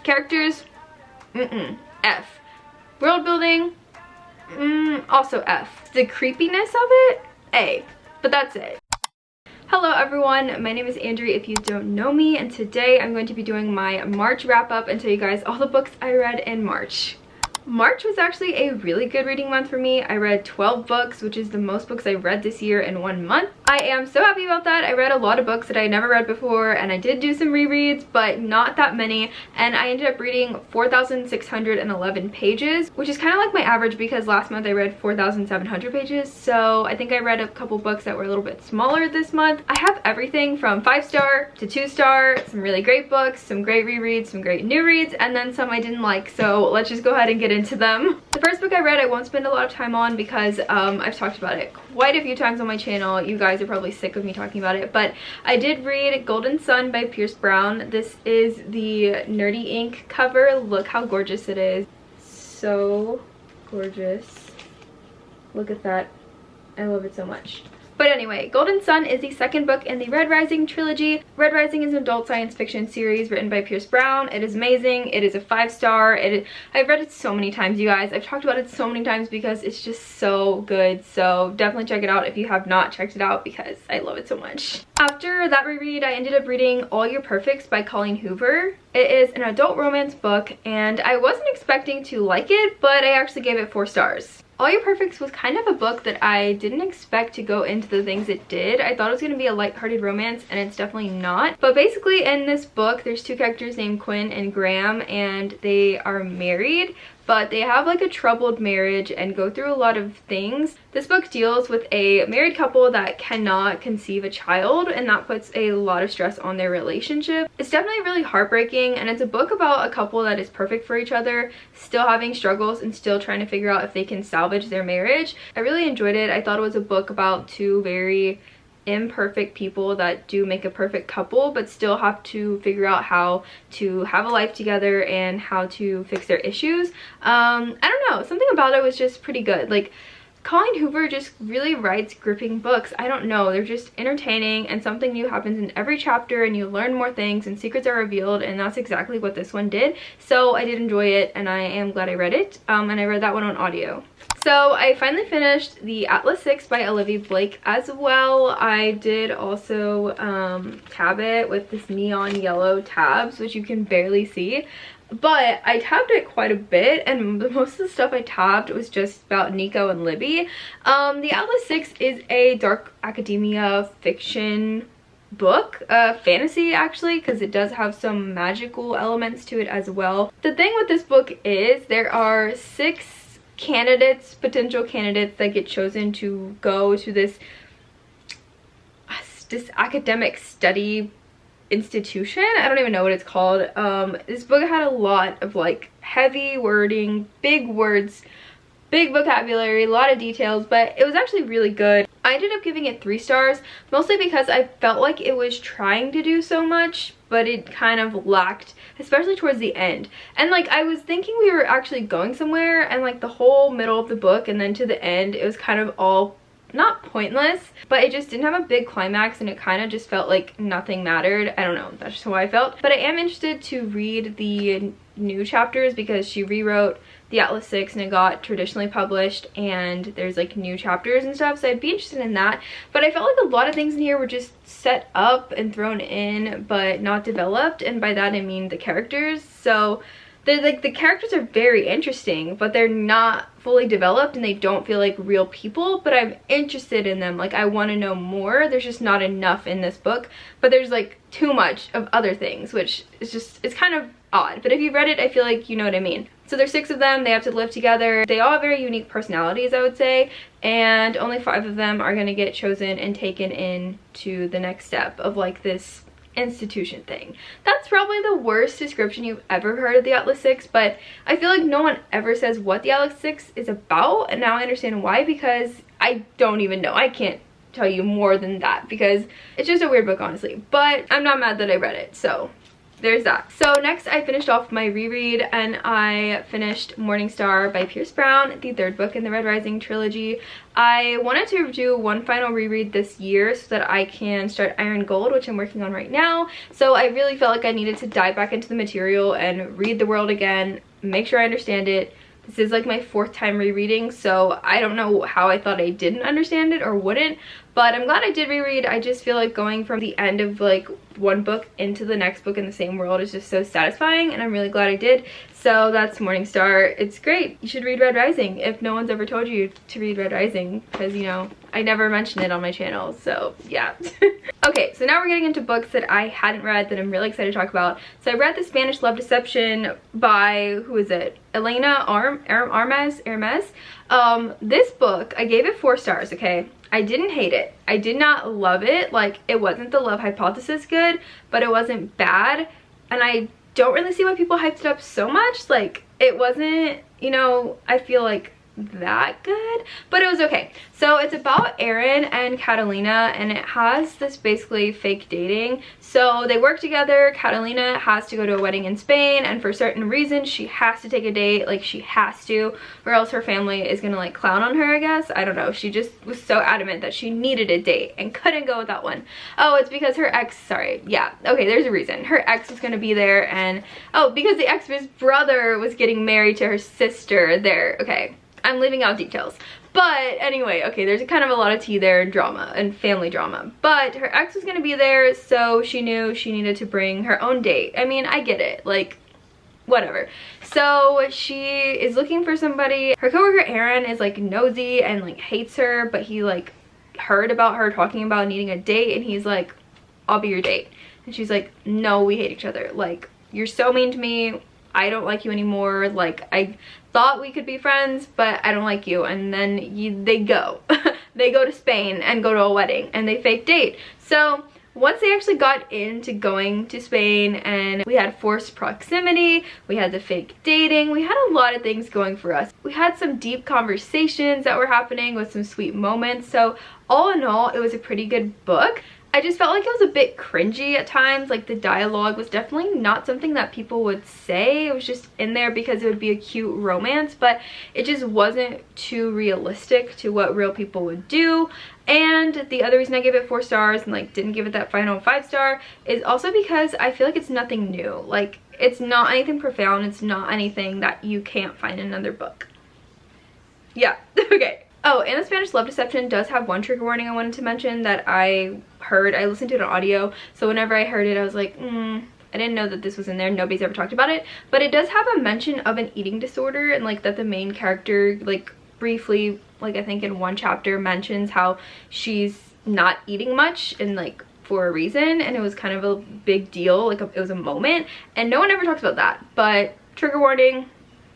Characters, F. World building, also F. The creepiness of it, A. But that's it. Hello everyone, my name is Andrea if you don't know me, and today I'm going to be doing my March wrap up and tell you guys all the books I read in March. March was actually a really good reading month for me. I read 12 books, which is the most books I read this year in 1 month. I am so happy about that. I read a lot of books that I never read before, and I did do some rereads, but not that many, and I ended up reading 4,611 pages, which is kind of like my average because last month I read 4,700 pages, so I think I read a couple books that were a little bit smaller this month. I have everything from 5-star to 2-star, some really great books, some great rereads, some great new reads, and then some I didn't like, so let's just go ahead and get into them. The first book I read I won't spend a lot of time on because I've talked about it quite a few times on my channel. You guys are probably sick of me talking about it, but I did read Golden Sun by Pierce Brown. This is the Nerdy Ink cover. Look how gorgeous it is. So gorgeous. Look at that. I love it so much. But anyway, Golden Sun is the second book in the Red Rising trilogy. Red Rising is an adult science fiction series written by Pierce Brown. It is amazing. It is a 5-star. I've read it so many times, you guys. I've talked about it so many times because it's just so good. So definitely check it out if you have not checked it out because I love it so much. After that reread, I ended up reading All Your Perfects by Colleen Hoover. It is an adult romance book, and I wasn't expecting to like it, but I actually gave it 4 stars. All Your Perfects was kind of a book that I didn't expect to go into the things it did. I thought it was going to be a lighthearted romance, and it's definitely not. But basically in this book, there's 2 characters named Quinn and Graham, and they are married, but they have like a troubled marriage and go through a lot of things. This book deals with a married couple that cannot conceive a child, and that puts a lot of stress on their relationship. It's definitely really heartbreaking, and it's a book about a couple that is perfect for each other, still having struggles and still trying to figure out if they can salvage their marriage. I really enjoyed it. I thought it was a book about 2 very imperfect people that do make a perfect couple but still have to figure out how to have a life together and how to fix their issues. I don't know, something about it was just pretty good. Like, Colleen Hoover just really writes gripping books. I don't know, they're just entertaining, and something new happens in every chapter and you learn more things and secrets are revealed, and that's exactly what this one did. So I did enjoy it, and I am glad I read it, and I read that one on audio. So I finally finished the Atlas 6 by Olivia Blake as well. I did also tab it with this neon yellow tabs, which you can barely see. But I tabbed it quite a bit, and most of the stuff I tabbed was just about Nico and Libby. The Atlas 6 is a dark academia fiction book, fantasy actually, because it does have some magical elements to it as well. The thing with this book is there are 6 candidates, potential candidates, that get chosen to go to this academic study institution. I don't even know what it's called. This book had a lot of like heavy wording, big words, big vocabulary, a lot of details, but it was actually really good. I ended up giving it 3 stars, mostly because I felt like it was trying to do so much, but it kind of lacked, especially towards the end. And like, I was thinking we were actually going somewhere, and like the whole middle of the book and then to the end, it was kind of all not pointless, but it just didn't have a big climax, and it kind of just felt like nothing mattered. I don't know, that's just how I felt. But I am interested to read the new chapters because she rewrote the Atlas 6 and it got traditionally published, and there's like new chapters and stuff, so I'd be interested in that. But I felt like a lot of things in here were just set up and thrown in but not developed, and by that I mean the characters. So they're like, the characters are very interesting, but they're not fully developed and they don't feel like real people, but I'm interested in them. Like, I want to know more. There's just not enough in this book, but there's like too much of other things, which is just, it's kind of odd. But if you've read it, I feel like you know what I mean. So there's 6 of them. They have to live together. They all have very unique personalities, I would say, and only 5 of them are going to get chosen and taken in to the next step of like this institution thing. That's probably the worst description you've ever heard of the Atlas 6, but I feel like no one ever says what the Atlas 6 is about, and now I understand why, because I don't even know. I can't tell you more than that because it's just a weird book, honestly, but I'm not mad that I read it, so there's that. So next I finished off my reread and I finished Morning Star by Pierce Brown, the third book in the Red Rising trilogy. I wanted to do one final reread this year so that I can start Iron Gold, which I'm working on right now. So I really felt like I needed to dive back into the material and read the world again, make sure I understand it. This is like my 4th time rereading, so I don't know how I thought I didn't understand it or wouldn't, but I'm glad I did reread. I just feel like going from the end of like one book into the next book in the same world is just so satisfying, and I'm really glad I did. So that's Morning Star. It's great. You should read Red Rising if no one's ever told you to read Red Rising, because, you know, I never mention it on my channel, so yeah. Okay, so now we're getting into books that I hadn't read that I'm really excited to talk about. So I read The Spanish Love Deception by, who is it? Elena Armas. This book, I gave it 4 stars, okay? I didn't hate it. I did not love it. Like, it wasn't the Love Hypothesis good, but it wasn't bad. And I don't really see why people hyped it up so much. Like, it wasn't, you know, I feel like that good, but it was okay. So it's about Aaron and Catalina, and it has this basically fake dating. So they work together. Catalina has to go to a wedding in Spain, and for certain reasons she has to take a date, like she has to, or else her family is gonna like clown on her, I guess. I don't know. She just was so adamant that she needed a date and couldn't go without one. Oh, it's because her ex, sorry, yeah, okay, there's a reason. Her ex was gonna be there, and oh, because the ex's brother was getting married to her sister there. Okay, I'm leaving out details. But anyway, okay, there's kind of a lot of tea there and drama and family drama. But her ex was gonna be there, so she knew she needed to bring her own date. I mean, I get it, like, whatever. So she is looking for somebody. Her coworker Aaron is like nosy and like hates her, but he like heard about her talking about needing a date, and he's like, I'll be your date. And she's like, no, we hate each other. Like, you're so mean to me. I don't like you anymore. Like, I thought we could be friends, but I don't like you. And then they go. They go to Spain and go to a wedding, and they fake date. So once they actually got into going to Spain, and we had forced proximity, we had the fake dating, we had a lot of things going for us. We had some deep conversations that were happening with some sweet moments. So all in all, it was a pretty good book. I just felt like it was a bit cringy at times. Like, the dialogue was definitely not something that people would say. It was just in there because it would be a cute romance, but it just wasn't too realistic to what real people would do. And the other reason I gave it 4 stars and like didn't give it that final 5-star is also because I feel like it's nothing new. Like, it's not anything profound. It's not anything that you can't find in another book. Yeah, okay. Oh, and The Spanish Love Deception does have one trigger warning I wanted to mention that I heard. I listened to it on audio, so whenever I heard it, I was like, I didn't know that this was in there. Nobody's ever talked about it. But it does have a mention of an eating disorder, and like that the main character, like briefly, like I think in one chapter, mentions how she's not eating much and like for a reason, and it was kind of a big deal. Like, it was a moment, and no one ever talks about that. But trigger warning,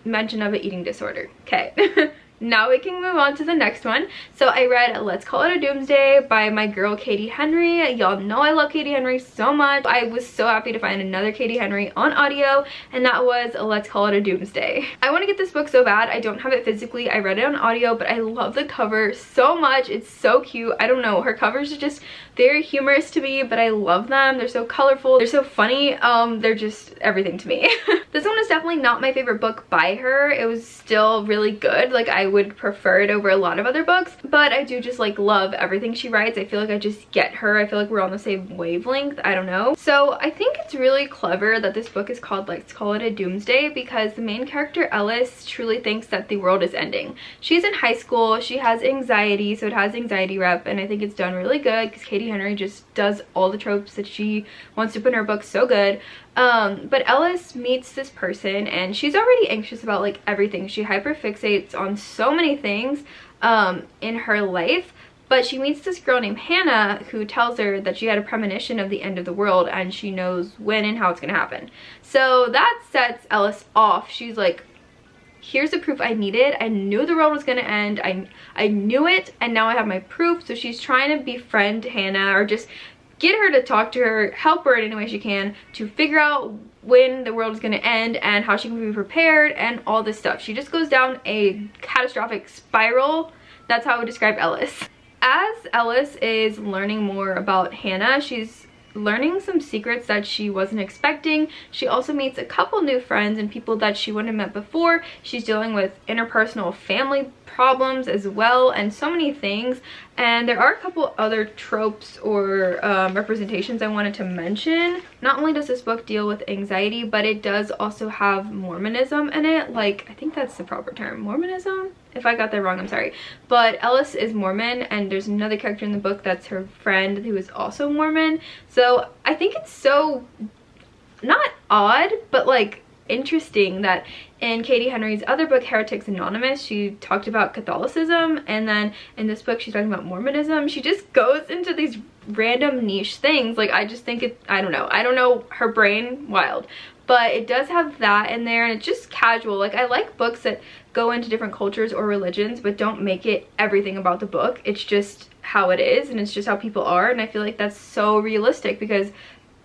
mention of an eating disorder. Okay. Now we can move on to the next one. So I read Let's Call It a Doomsday by my girl Katie Henry. Y'all know I love Katie Henry so much. I was so happy to find another Katie Henry on audio, and that was Let's Call It a Doomsday. I want to get this book so bad. I don't have it physically. I read it on audio, but I love the cover so much. It's so cute. I don't know. Her covers are just very humorous to me, but I love them. They're so colorful. They're so funny. They're just everything to me. This one is definitely not my favorite book by her. It was still really good. Like, I would prefer it over a lot of other books, but I do just like love everything she writes. I feel like I just get her. I feel like we're on the same wavelength. I don't know. So I think it's really clever that this book is called Let's Call It a Doomsday, because the main character Ellis truly thinks that the world is ending. She's in high school. She has anxiety, so it has anxiety rep, and I think it's done really good because Katie Henry just does all the tropes that she wants to put in her book so good. But Ellis meets this person, and she's already anxious about like everything. She hyperfixates on so many things in her life, but she meets this girl named Hannah who tells her that she had a premonition of the end of the world, and she knows when and how it's gonna happen. So that sets Ellis off. She's like, here's the proof I needed. I knew the world was gonna end. I knew it, and now I have my proof. So she's trying to befriend Hannah, or just get her to talk to her, help her in any way she can to figure out when the world is going to end and how she can be prepared and all this stuff. She just goes down a catastrophic spiral. That's how I would describe Ellis. As Ellis is learning more about Hannah, she's learning some secrets that she wasn't expecting. She also meets a couple new friends and people that she wouldn't have met before. She's dealing with interpersonal family problems as well, and so many things. And there are a couple other tropes or representations I wanted to mention. Not only does this book deal with anxiety, but it does also have Mormonism in it. Like, I think that's the proper term, Mormonism? If I got that wrong, I'm sorry. But Ellis is Mormon, and there's another character in the book that's her friend who is also Mormon. So I think it's so, not odd, but like interesting that in Katie Henry's other book, Heretics Anonymous, she talked about Catholicism, and then in this book she's talking about Mormonism. She just goes into these random niche things. Like, I just think it, I don't know, her brain, wild. But it does have that in there, and it's just casual. Like, I like books that go into different cultures or religions but don't make it everything about the book. It's just how it is, and it's just how people are, and I feel like that's so realistic because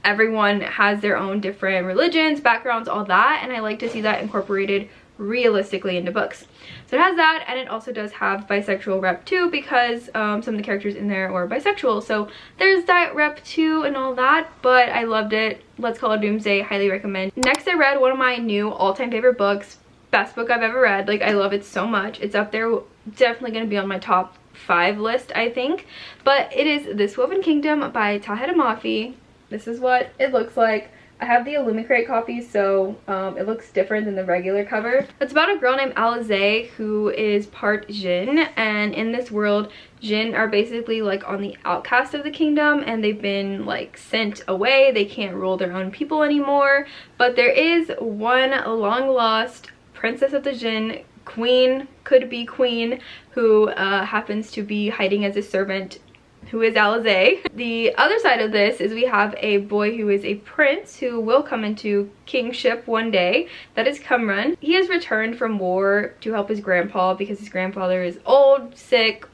everyone has their own different religions, backgrounds, all that, and I like to see that incorporated realistically into books. So it has that, and it also does have bisexual rep too, because some of the characters in there are bisexual, so there's that rep too and all that. But I loved it. Let's Call It Doomsday, highly recommend. Next, I read one of my new all-time favorite books, best book I've ever read. Like, I love it so much. It's up there, definitely gonna be on my top 5 list, I think. But it is This Woven Kingdom by Tahereh Mafi. This is what it looks like. I have the Illumicrate copy, so it looks different than the regular cover. It's about a girl named Alizé who is part Jinn, and in this world, Jinn are basically like on the outcast of the kingdom, and they've been like sent away. They can't rule their own people anymore. But there is one long lost princess of the Jinn, queen, could be queen, who happens to be hiding as a servant, who is Alizé. The other side of this is we have a boy who is a prince who will come into kingship one day. That is Kamran. He has returned from war to help his grandpa because his grandfather is old, sick,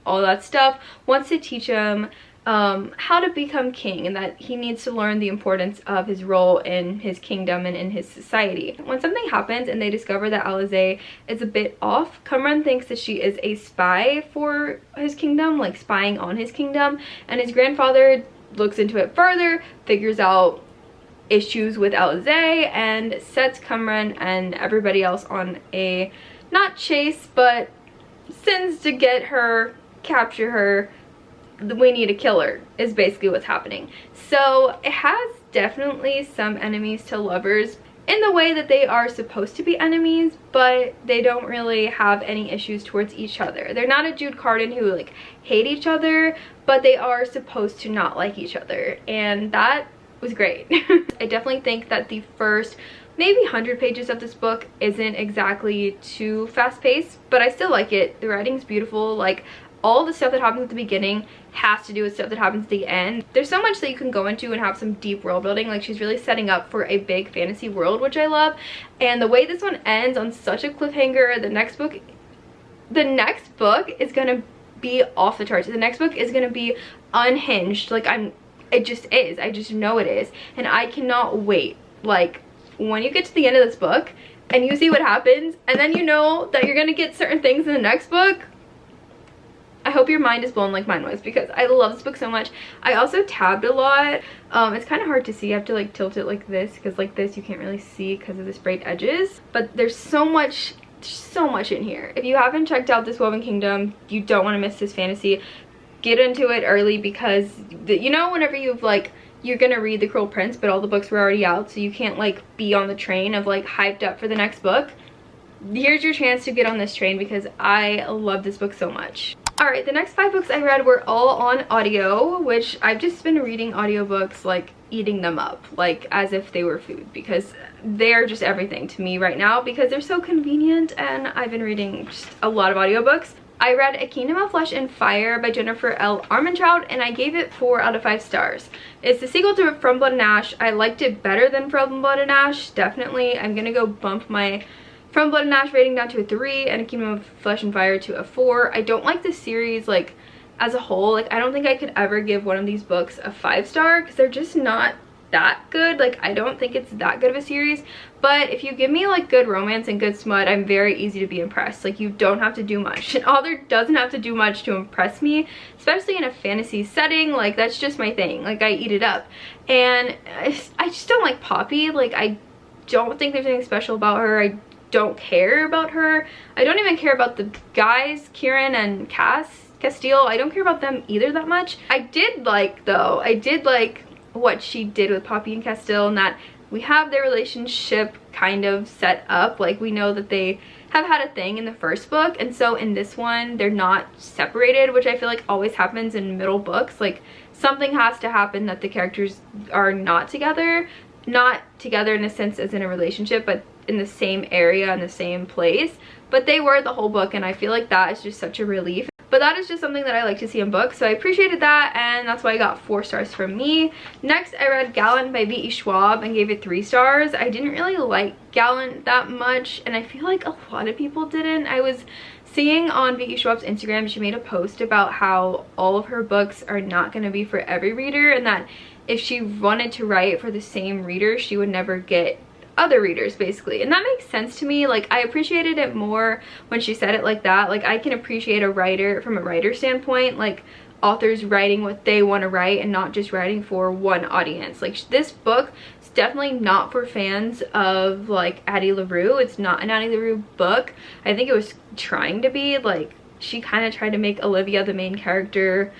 all that stuff. Wants to teach him how to become king, and that he needs to learn the importance of his role in his kingdom and in his society. When something happens and they discover that Alizé is a bit off, Kamran thinks that she is a spy for his kingdom, like spying on his kingdom, and his grandfather looks into it further, figures out issues with Alizé, and sets Kamran and everybody else on a, not chase, but sins to get her, capture her. We need to kill her is basically what's happening. So it has definitely some enemies to lovers in the way that they are supposed to be enemies, but they don't really have any issues towards each other. They're not a Jude Carden who like hate each other, but they are supposed to not like each other, and that was great. I definitely think that the first maybe 100 pages of this book isn't exactly too fast-paced, but I still like it. The writing's beautiful. Like, all the stuff that happens at the beginning has to do with stuff that happens at the end. There's so much that you can go into and have some deep world building. Like, she's really setting up for a big fantasy world, which I love. And the way this one ends on such a cliffhanger, the next book is gonna be off the charts. The next book is gonna be unhinged. Like, it just is. I just know it is. And I cannot wait. Like, when you get to the end of this book and you see what happens, and then you know that you're gonna get certain things in the next book, I hope your mind is blown like mine was, because I love this book so much. I also tabbed a lot. It's kind of hard to see. I have to like tilt it like this, because like this you can't really see because of the sprayed edges. But there's so much in here. If you haven't checked out This Woven Kingdom, you don't want to miss this fantasy. Get into it early, because you know, whenever you've like, you're gonna read The Cruel Prince but all the books were already out, so you can't like be on the train of like hyped up for the next book. Here's your chance to get on this train, because I love this book so much. Alright, the next 5 books I read were all on audio, which I've just been reading audiobooks, like eating them up, like as if they were food, because they're just everything to me right now, because they're so convenient, and I've been reading just a lot of audiobooks. I read A Kingdom of Flesh and Fire by Jennifer L. Armentrout, and I gave it 4 out of 5 stars. It's the sequel to From Blood and Ash. I liked it better than From Blood and Ash, definitely. I'm gonna go bump my From Blood and Ash rating down to a 3 and A Kingdom of Flesh and Fire to a 4. I don't like this series like as a whole. Like, I don't think I could ever give one of these books a 5-star, because they're just not that good. Like, I don't think it's that good of a series, but if you give me like good romance and good smut, I'm very easy to be impressed. Like, you don't have to do much. An author doesn't have to do much to impress me, especially in a fantasy setting. Like, that's just my thing. Like, I eat it up. And I just don't like Poppy. Like, I don't think there's anything special about her. I don't care about her. I don't even care about the guys, Kieran and Castile. I don't care about them either that much. I did like what she did with Poppy and Castile, and that we have their relationship kind of set up. Like, we know that they have had a thing in the first book, and so in this one they're not separated, which I feel like always happens in middle books. Like, something has to happen that the characters are not together in a sense as in a relationship, but in the same area and the same place. But they were the whole book, and I feel like that is just such a relief. But that is just something that I like to see in books, so I appreciated that, and that's why I got 4 stars from me. Next, I read Gallant by V.E. Schwab and gave it 3 stars. I didn't really like Gallant that much, and I feel like a lot of people didn't. I was seeing on V.E. Schwab's Instagram, she made a post about how all of her books are not going to be for every reader, and that if she wanted to write for the same reader, she would never get other readers, basically. And that makes sense to me. Like, I appreciated it more when she said it like that. Like, I can appreciate a writer from a writer standpoint, like authors writing what they want to write and not just writing for one audience. Like, this book is definitely not for fans of like Addie LaRue. It's not an Addie LaRue book. I think it was trying to be. Like, she kind of tried to make Olivia the main character.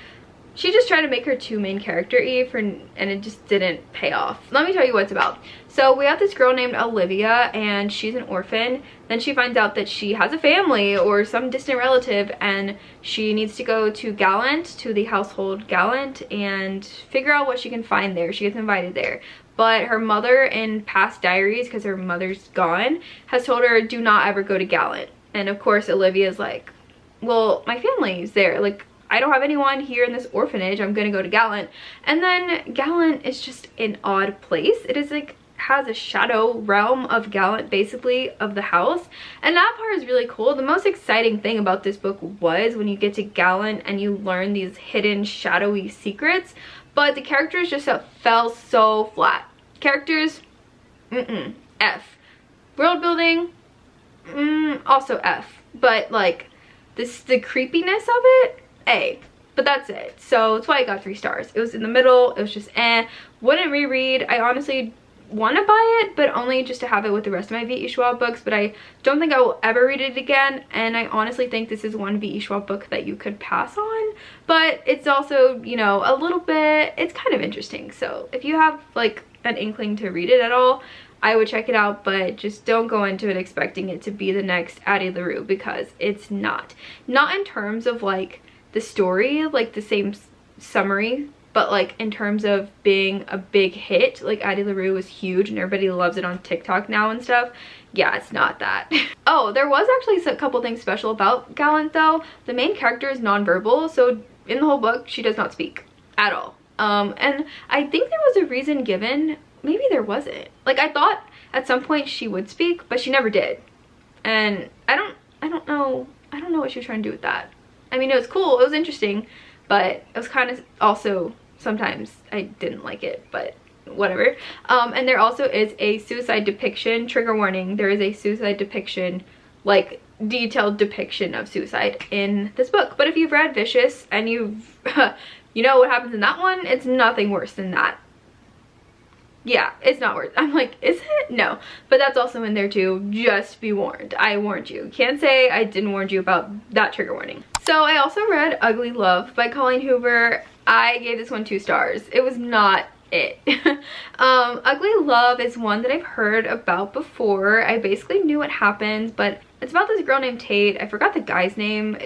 She just tried to make her too main character-y, and it just didn't pay off. Let me tell you what it's about. So we have this girl named Olivia, and she's an orphan. Then she finds out that she has a family or some distant relative, and she needs to go to Gallant, to the household Gallant, and figure out what she can find there. She gets invited there. But her mother, in past diaries, because her mother's gone, has told her, do not ever go to Gallant. And of course, Olivia's like, well, my family's there. Like, I don't have anyone here in this orphanage. I'm gonna go to Gallant. And then Gallant is just an odd place. It is like, has a shadow realm of Gallant, basically, of the house. And that part is really cool. The most exciting thing about this book was when you get to Gallant and you learn these hidden shadowy secrets. But the characters just fell so flat. Characters, F. World building, also F. But like, the creepiness of it, A. But that's it. So that's why I got 3 stars. It was in the middle. It was just wouldn't reread. I honestly want to buy it, but only just to have it with the rest of my V.E. Schwab books. But I don't think I will ever read it again. And I honestly think this is one V.E. Schwab book that you could pass on. But it's also, you know, a little bit, it's kind of interesting. So if you have like an inkling to read it at all, I would check it out, but just don't go into it expecting it to be the next Addie LaRue, because it's not. Not in terms of like the story, like the same summary, but like in terms of being a big hit. Like, Addie LaRue was huge and everybody loves it on TikTok now and stuff. Yeah, it's not that. Oh, there was actually a couple things special about Gallant though. The main character is nonverbal, so in the whole book she does not speak at all. And I think there was a reason given. Maybe there wasn't. Like, I thought at some point she would speak, but she never did. And I don't know what she was trying to do with that. I mean, it was cool, it was interesting, but it was kind of also, sometimes I didn't like it, but whatever. And there also is a suicide depiction, trigger warning, there is a suicide depiction, like detailed depiction of suicide in this book. But if you've read Vicious and you've you know what happens in that one, it's nothing worse than that. Yeah, it's not worth. I'm like, is it? No. But that's also in there too. Just be warned. I warned you. Can't say I didn't warn you about that trigger warning. So I also read Ugly Love by Colleen Hoover. I gave this one 2 stars. It was not it. Ugly Love is one that I've heard about before. I basically knew what happens, but it's about this girl named Tate. I forgot the guy's name.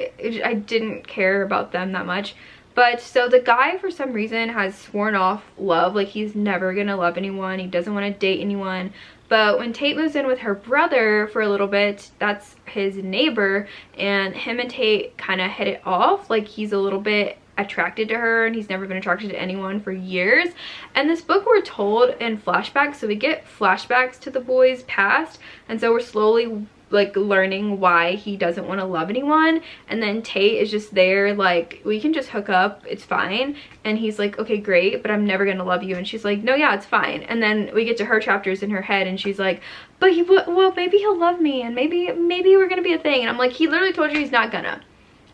I didn't care about them that much. But so the guy, for some reason, has sworn off love. Like, he's never gonna love anyone. He doesn't want to date anyone. But when Tate moves in with her brother for a little bit, that's his neighbor, and him and Tate kind of hit it off. Like, he's a little bit attracted to her, and he's never been attracted to anyone for years. And this book, we're told in flashbacks, so we get flashbacks to the boys' past, and so we're slowly like learning why he doesn't want to love anyone, and then Tate is just there like, we can just hook up, it's fine. And he's like, okay great, but I'm never gonna love you. And she's like, no, yeah, it's fine. And then we get to her chapters in her head and she's like, but well, maybe he'll love me, and maybe we're gonna be a thing. And I'm like, he literally told you he's not gonna.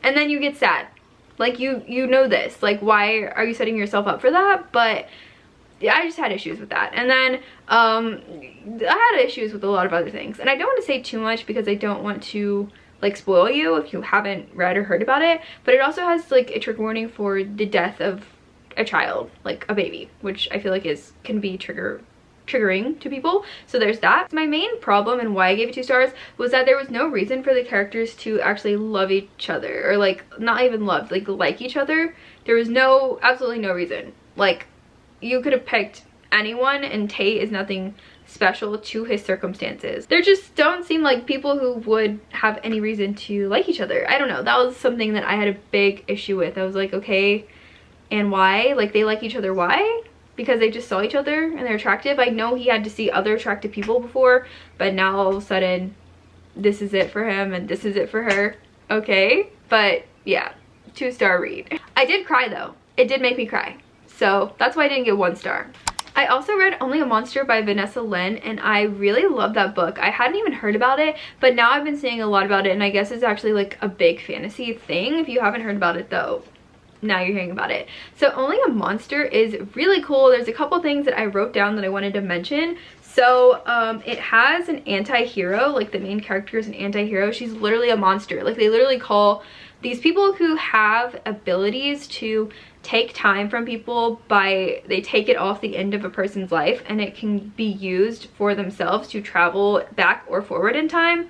And then you get sad, like you know this, like why are you setting yourself up for that? But yeah, I just had issues with that. And then I had issues with a lot of other things, and I don't want to say too much because I don't want to like spoil you if you haven't read or heard about it. But it also has like a trigger warning for the death of a child, like a baby, which I feel like can be triggering to people. So there's that. My main problem and why I gave it 2 stars was that there was no reason for the characters to actually love each other, or like not even love, like each other. There was absolutely no reason. Like, you could have picked anyone, and Tate is nothing special to his circumstances. There just don't seem like people who would have any reason to like each other. I don't know, that was something that I had a big issue with. I was like, okay, and why? Like, they like each other, why? Because they just saw each other and they're attractive. I know he had to see other attractive people before, but now all of a sudden this is it for him and this is it for her. Okay, but yeah, 2-star read. I did cry though. It did make me cry. So that's why I didn't get 1 star. I also read Only a Monster by Vanessa Lynn, and I really love that book. I hadn't even heard about it, but now I've been seeing a lot about it, and I guess it's actually like a big fantasy thing. If you haven't heard about it though, now you're hearing about it. So Only a Monster is really cool. There's a couple things that I wrote down that I wanted to mention. So it has an anti-hero, like the main character is an anti-hero. She's literally a monster. Like, they literally call these people who have abilities to take time from people they take it off the end of a person's life, and it can be used for themselves to travel back or forward in time.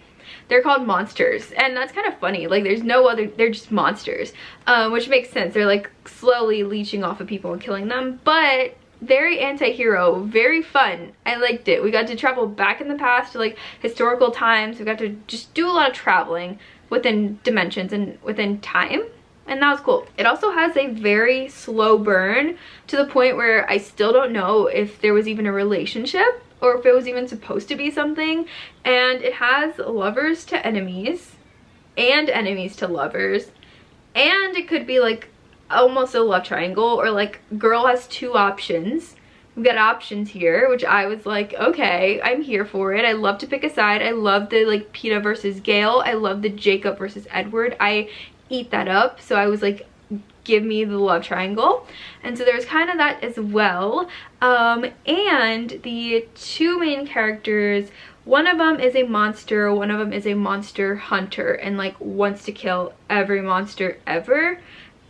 They're called monsters, and that's kind of funny. Like, there's no other, they're just monsters, which makes sense. They're like slowly leeching off of people and killing them, but very anti-hero, very fun. I liked it. We got to travel back in the past to like historical times. We got to just do a lot of traveling within dimensions and within time, and that was cool. It also has a very slow burn to the point where I still don't know if there was even a relationship or if it was even supposed to be something. And it has lovers to enemies and enemies to lovers, and it could be like almost a love triangle, or like girl has 2 options. We've got options here, which I was like, okay, I'm here for it. I love to pick a side. I love the like Peeta versus Gale. I love the Jacob versus Edward. I eat that up. So I was like, give me the love triangle. And so there's kind of that as well. And the 2 main characters, one of them is a monster, one of them is a monster hunter, and like wants to kill every monster ever.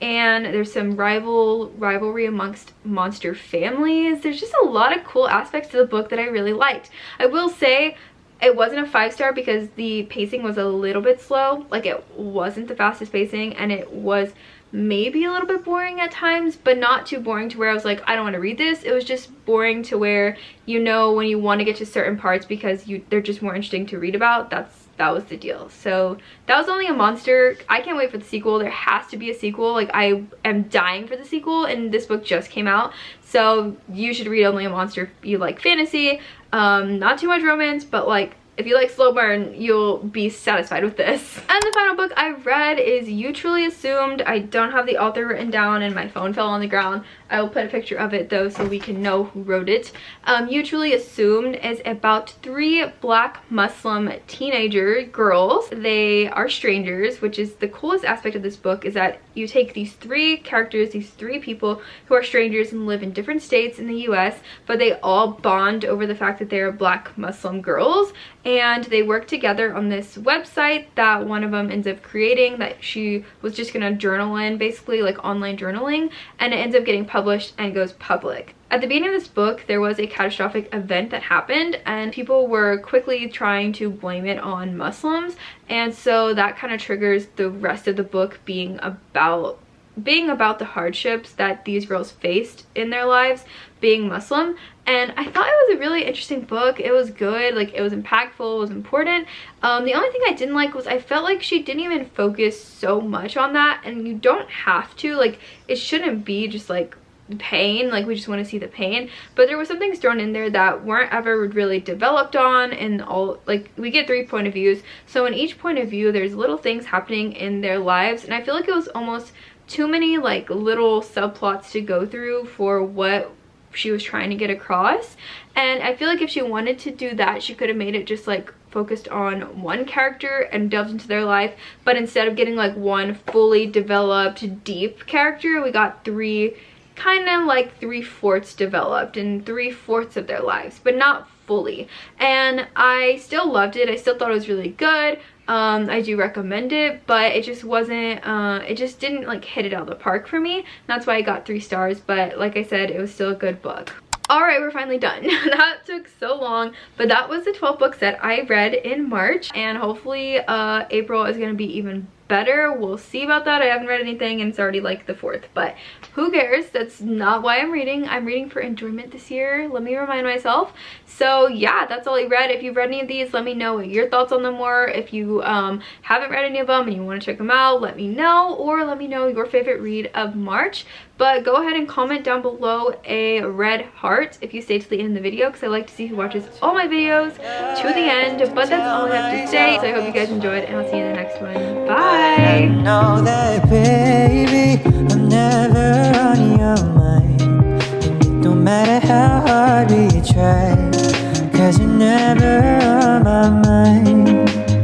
And there's some rivalry amongst monster families. There's just a lot of cool aspects to the book that I really liked. I will say it wasn't a 5-star because the pacing was a little bit slow. Like, it wasn't the fastest pacing, and it was maybe a little bit boring at times, but not too boring to where I was like, I don't want to read this. It was just boring to where, you know, when you want to get to certain parts because they're just more interesting to read about. That was the deal. So that was Only a Monster. I can't wait for the sequel. There has to be a sequel. Like, I am dying for the sequel, and this book just came out. So you should read Only a Monster if you like fantasy. Not too much romance, but like, if you like slow burn, you'll be satisfied with this. And the final book I read is You Truly Assumed. I don't have the author written down and my phone fell on the ground. I will put a picture of it though so we can know who wrote it. You Truly Assumed is about 3 Black Muslim teenager girls. They are strangers, which is the coolest aspect of this book, is that you take these 3 characters, these 3 people who are strangers and live in different states in the US, but they all bond over the fact that they're Black Muslim girls, and they work together on this website that one of them ends up creating that she was just gonna journal in, basically like online journaling, and it ends up getting published and goes public. At the beginning of this book, there was a catastrophic event that happened, and people were quickly trying to blame it on Muslims, and so that kind of triggers the rest of the book being about the hardships that these girls faced in their lives being Muslim. And I thought it was a really interesting book. It was good, like it was impactful, it was important. The only thing I didn't like was I felt like she didn't even focus so much on that, and you don't have to. Like, it shouldn't be just like pain, like we just want to see the pain, but there was some things thrown in there that weren't ever really developed on. And all, like, we get 3 point of views, so in each point of view there's little things happening in their lives, and I feel like it was almost too many like little subplots to go through for what she was trying to get across. And I feel like if she wanted to do that, she could have made it just like focused on one character and delved into their life, but instead of getting like one fully developed deep character, we got 3 kind of like 3/4 developed and 3/4 of their lives, but not fully. And I still loved it. I still thought it was really good. I do recommend it, but it just wasn't, it just didn't like hit it out of the park for me. That's why I got 3 stars, but like I said, it was still a good book. Alright, we're finally done. That took so long, but that was the 12 books that I read in March, and hopefully April is going to be even better. We'll see about that. I haven't read anything and it's already like the 4th, but who cares? That's not why I'm reading. I'm reading for enjoyment this year. Let me remind myself. So yeah, that's all I read. If you've read any of these, let me know what your thoughts on them were. If you haven't read any of them and you want to check them out, let me know, or let me know your favorite read of March. But go ahead and comment down below a red heart if you stay to the end of the video, because I like to see who watches all my videos to the end. But that's all I have to say, so I hope you guys enjoyed, and I'll see you in the next one. Bye! I know that, baby, I'm never on your mind, and it don't matter how hard we try, 'cause you're never on my mind.